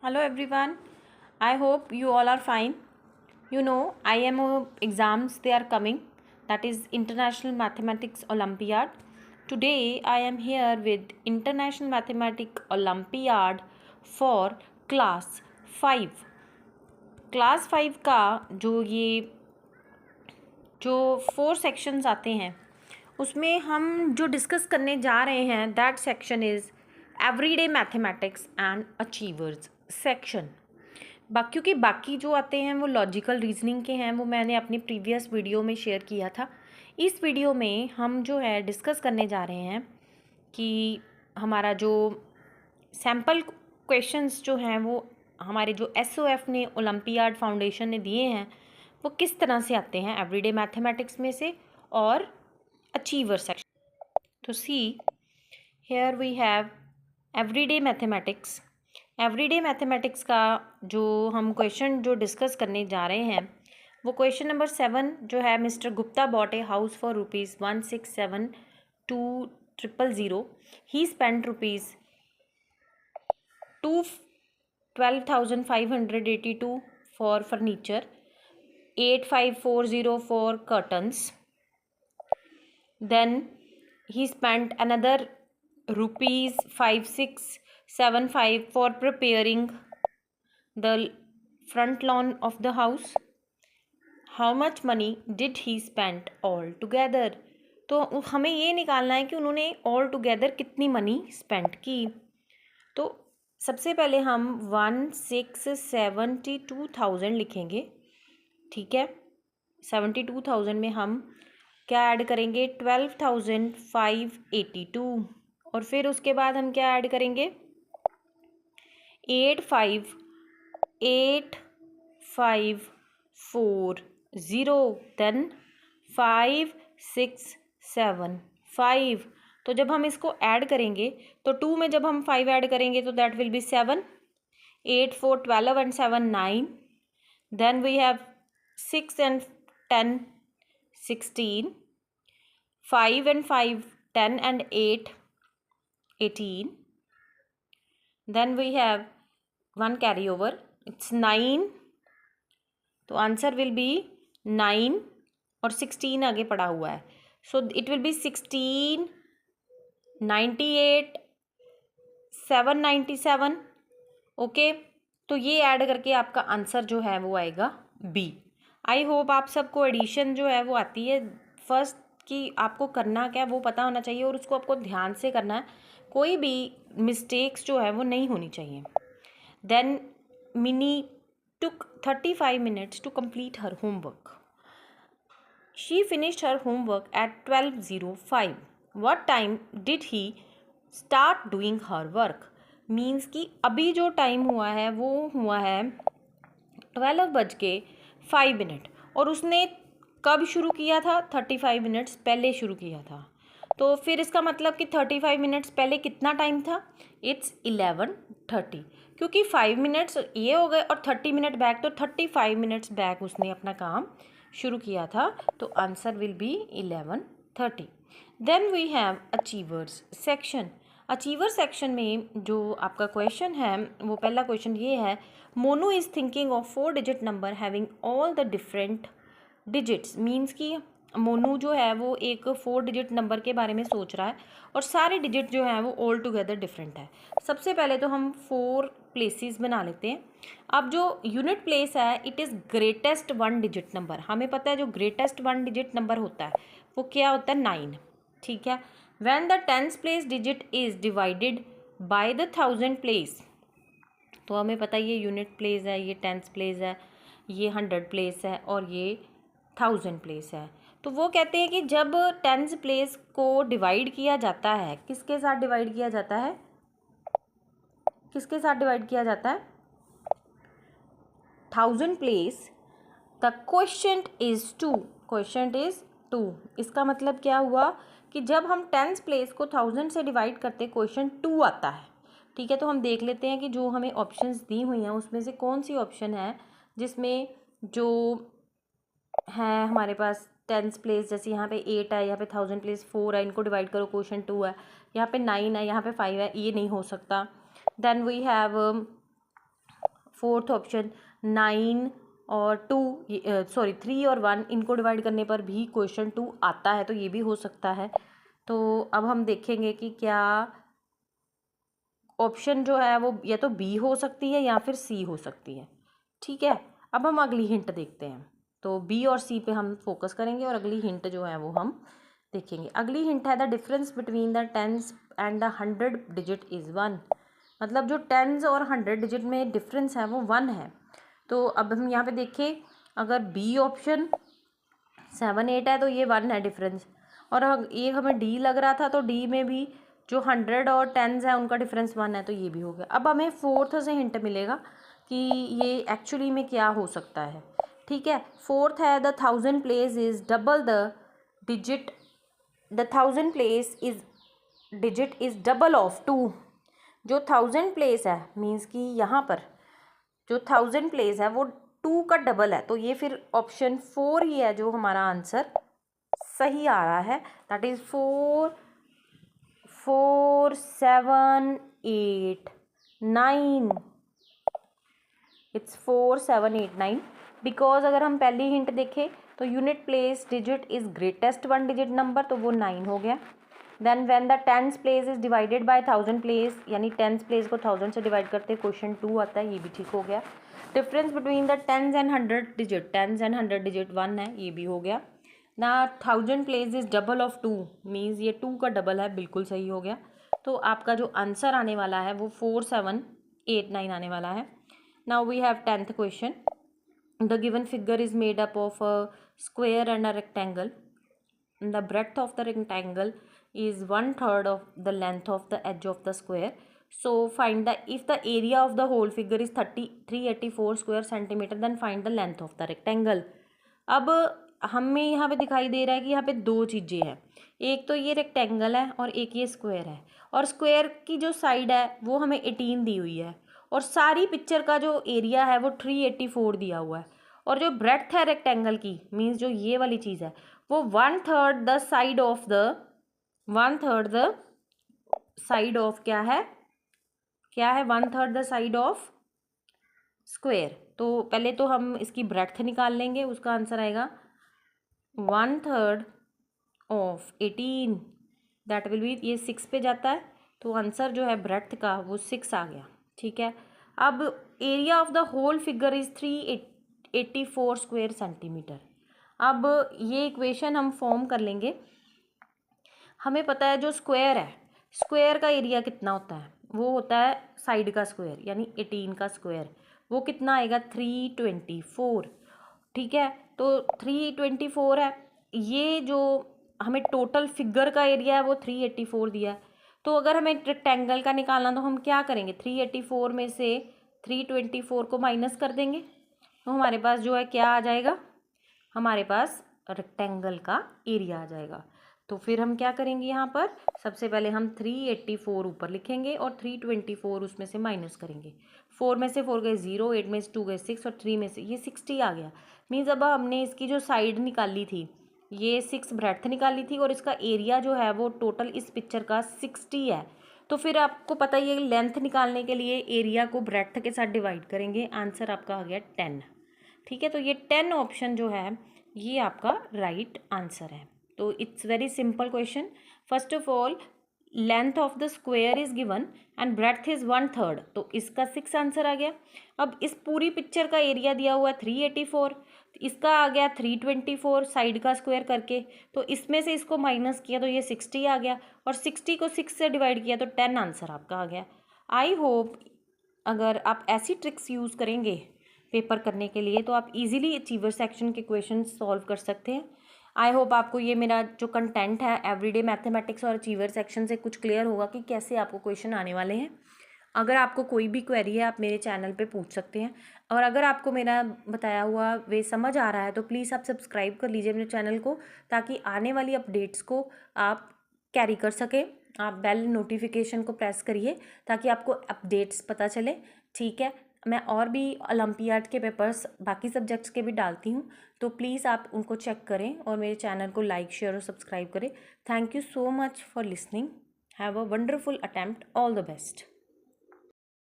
Hello everyone. I hope you all are fine. You know, IMO exams they are coming. That is International Mathematics Olympiad. Today I am here with International Mathematics Olympiad for class 5. Class 5 का जो 4 sections आते हैं उसमें हम जो discuss करने जा रहे हैं that section is everyday mathematics and achievers section. क्योंकि बाकी जो आते हैं वो लॉजिकल रीजनिंग के हैं, वो मैंने अपनी प्रीवियस वीडियो में शेयर किया था। इस वीडियो में हम जो है डिस्कस करने जा रहे हैं कि हमारा जो सैम्पल क्वेश्चंस जो हैं वो हमारे जो SOF ने ओलंपियाड फाउंडेशन ने दिए हैं वो किस तरह से आते हैं एवरीडे मैथमेटिक्स में से और अचीवर सेक्शन। तो see here we have everyday mathematics. Everyday mathematics का जो हम क्वेश्चन जो डिस्कस करने जा रहे हैं वो क्वेश्चन नंबर 7 जो है, mister Gupta bot a house for ₹167,200,000। He spent ₹12,582 for furniture, 8,540 for curtains. Then he spent another ₹5,675 for preparing the front lawn of the house. How much money did he spend all together? तो हमें ये निकालना है कि उन्होंने all together कितनी money spend की। तो सबसे पहले हम 1,672,000 लिखेंगे, ठीक है। 72,000 में हम क्या ऐड करेंगे 12,582 और फिर उसके बाद हम क्या ऐड करेंगे 8,540 देन 5,675। तो जब हम इसको ऐड करेंगे तो 2 में जब हम 5 ऐड करेंगे तो that will be 7, 8 4 12 and 7 9, then we have 6 and 10 16, 5 and 5 10 and 8 18, then we have one carryover, it's 9, तो आंसर विल बी 9 और 16 आगे पड़ा हुआ है, so it will be 16 98 797। Okay, तो ये ऐड करके आपका आंसर जो है वो आएगा बी। आई होप आप सबको एडिशन जो है वो आती है। फर्स्ट कि आपको करना क्या वो पता होना चाहिए और उसको आपको ध्यान से करना है, कोई भी मिस्टेक्स जो है वो नहीं होनी चाहिए। Then Mini took 35 minutes to complete her homework. She finished her homework at 12:05. What time did he start doing her work? Means कि अभी जो टाइम हुआ है वो हुआ है 12:05 और उसने कब शुरू किया था 35 मिनट्स पहले शुरू किया था। तो फिर इसका मतलब कि 35 मिनट्स पहले कितना टाइम था, इट्स 11:30, क्योंकि 5 मिनट्स ये हो गए और 30 मिनट बैक, तो 35 मिनट्स बैक उसने अपना काम शुरू किया था, तो answer will be 11:30। Then we have achievers section. Achiever section में जो आपका क्वेश्चन है वो पहला क्वेश्चन ये है, Monu is thinking of 4 digit number having all the different digits. Means कि मोनू जो है वो एक 4 डिजिट नंबर के बारे में सोच रहा है और सारे डिजिट जो हैं वो ऑल टुगेदर डिफरेंट है। सबसे पहले तो हम 4 प्लेसेस बना लेते हैं। अब जो यूनिट प्लेस है it is greatest 1 digit number. हमें पता है जो ग्रेटेस्ट 1 डिजिट नंबर होता है वो क्या होता है 9, ठीक है। When the 10th place digit is divided by the 1000 place, तो हमें पता है ये यूनिट प्लेस है, ये 10th प्लेस है, ये 100 प्लेस है और ये 1000 प्लेस है। तो वो कहते हैं कि जब 10th प्लेस को डिवाइड किया जाता है, किसके साथ डिवाइड किया जाता है, किसके साथ डिवाइड किया जाता है 1000 place, the quotient is 2, quotient is 2। इसका मतलब क्या हुआ कि जब हम 10th प्लेस को 1000 से डिवाइड करते क्वोशंट 2 आता है, ठीक है। तो हम देख लेते हैं कि जो हमें ऑप्शंस दी हुई हैं उसमें से कौन सी ऑप्शन है जिसमें जो है हमारे पास 10th प्लेस, जैसे यहाँ पे 8 है, यहाँ पे 1000 प्लेस 4 है, इनको डिवाइड करो क्वोशंट 2 है, यहाँ पे 9 है, यहाँ पे 5 है, ये नहीं हो सकता। Then we have fourth option 9 और 2 सॉरी 3 और 1 इनको डिवाइड करने पर भी क्वेश्चन 2 आता है, तो ये भी हो सकता है। तो अब हम देखेंगे कि क्या ऑप्शन जो है वो या तो बी हो सकती है या फिर सी हो सकती है। ठीक है, अब हम अगली हिंट देखते हैं। तो बी और सी पे हम फोकस करेंगे और अगली हिंट जो है वो हम देखेंगे। अगली हिंट है the difference between the tens and the 100 digit is 1। मतलब जो टेंस और 100 डिजिट में डिफरेंस है वो 1 है। तो अब हम यहाँ पे देखें, अगर बी ऑप्शन 7 8 है तो ये 1 है डिफरेंस, और ये हमें डी लग रहा था तो डी में भी जो 100 और टेंस है उनका डिफरेंस 1 है, तो ये भी हो गया। अब हमें फोर्थ से हिंट मिलेगा कि ये एक्चुअली में क्या हो सकता है। ठीक है, फोर्थ है the 1000 place is double the digit, the 1000 place is digit is double of 2। जो 1000 प्लेस है मीन्स कि यहाँ पर जो 1000 प्लेस है वो 2 का डबल है, तो ये फिर ऑप्शन 4 ही है जो हमारा आंसर सही आ रहा है। That is 4 4 7 8 9। इट्स 4 7 8 9 बिकॉज अगर हम पहली हिंट देखें तो unit place digit is greatest 1 digit number, तो वो 9 हो गया। Then when the tens place is divided by 1000 place, यानी टेंस प्लेस को 1000 से डिवाइड करते क्वेश्चन 2 आता है, ये भी ठीक हो गया। Difference between the tens and 100 digit, tens and 100 digit 1 है, ये भी हो गया ना। 1000 place is double of 2 means ये 2 का डबल है, बिल्कुल सही हो गया। तो आपका जो आंसर आने वाला है वो 4 7 8 9 आने वाला है। Now we have 10th question. The given figure is made up of a square and a rectangle. The breadth of the rectangle is 1/3 of the length of the edge of the square. So find the if the area of the whole figure is 384 square centimeter, then find the length of the rectangle. अब हमें यहाँ पे दिखाई दे रहा है कि यहाँ पे दो चीज़ें हैं, एक तो ये रेक्टेंगल है और एक ये स्क्वायर है, और स्क्वायर की जो साइड है वो हमें 18 दी हुई है, और सारी पिक्चर का जो एरिया है वो 384 दिया हुआ है, और जो ब्रेड्थ है रेक्टेंगल की मीन्स जो ये वाली चीज़ है वो 1/3 the side of the 1/3 the side of क्या है 1/3 द साइड ऑफ स्क्वायर। तो पहले तो हम इसकी ब्रेड्थ निकाल लेंगे, उसका आंसर आएगा 1/3 ऑफ 18, दैट विल बी, ये 6 पे जाता है तो आंसर जो है ब्रेड्थ का वो 6 आ गया। ठीक है, अब area of the whole figure is 384 square centimetre. अब ये इक्वेशन हम फॉर्म कर लेंगे। हमें पता है जो स्क्वायर है, स्क्वायर का एरिया कितना होता है, वो होता है साइड का स्क्वायर, यानी 18 का स्क्वायर, वो कितना आएगा 324। ठीक है, तो 324 है। ये जो हमें टोटल फिगर का एरिया है वो 384 दिया है, तो अगर हमें रेक्टेंगल का निकालना तो हम क्या करेंगे, 384 में से 324 को माइनस कर देंगे, तो हमारे पास जो है क्या आ जाएगा, हमारे पास रेक्टेंगल का एरिया आ जाएगा। तो फिर हम क्या करेंगे, यहाँ पर सबसे पहले हम 384 ऊपर लिखेंगे और 324 उसमें से माइनस करेंगे। 4 में से 4 गए 0, 8 में से 2 गए 6 और 3 में से ये 60 आ गया। मीन्स अब हमने इसकी जो साइड निकाली थी ये 6 ब्रेड्थ निकाली थी और इसका एरिया जो है वो टोटल इस पिक्चर का 60 है। तो फिर आपको पता ही है लेंथ निकालने के लिए एरिया को ब्रेड्थ के साथ डिवाइड करेंगे, आंसर आपका आ गया 10। ठीक है, तो ये 10 ऑप्शन जो है ये आपका राइट आंसर है। तो it's very simple question. First of all length of the square is given and breadth is 1/3, तो इसका 6 आंसर आ गया। अब इस पूरी पिक्चर का एरिया दिया हुआ है 384, इसका आ गया 324 साइड का स्क्वायर करके, तो इसमें से इसको माइनस किया तो ये 60 आ गया, और 60 को 6 से डिवाइड किया तो 10 आंसर आपका आ गया। आई होप अगर आप ऐसी ट्रिक्स यूज़ करेंगे पेपर करने के लिए तो आप इजीली अचीवर सेक्शन के क्वेश्चन सॉल्व कर सकते हैं। आई होप आपको ये मेरा जो कंटेंट है एवरीडे मैथमेटिक्स और अचीवर सेक्शन से कुछ क्लियर होगा कि कैसे आपको क्वेश्चन आने वाले हैं। अगर आपको कोई भी क्वेरी है आप मेरे चैनल पे पूछ सकते हैं, और अगर आपको मेरा बताया हुआ वे समझ आ रहा है तो प्लीज़ आप सब्सक्राइब कर लीजिए मेरे चैनल को, ताकि आने वाली अपडेट्स को आप कैरी कर सकें। आप बेल नोटिफिकेशन को प्रेस करिए ताकि आपको अपडेट्स पता चले। ठीक है, मैं और भी ओलंपियाड के पेपर्स बाकी सब्जेक्ट्स के भी डालती हूँ, तो प्लीज़ आप उनको चेक करें और मेरे चैनल को लाइक शेयर और सब्सक्राइब करें। Thank you so much for listening. Have a wonderful attempt. All the best.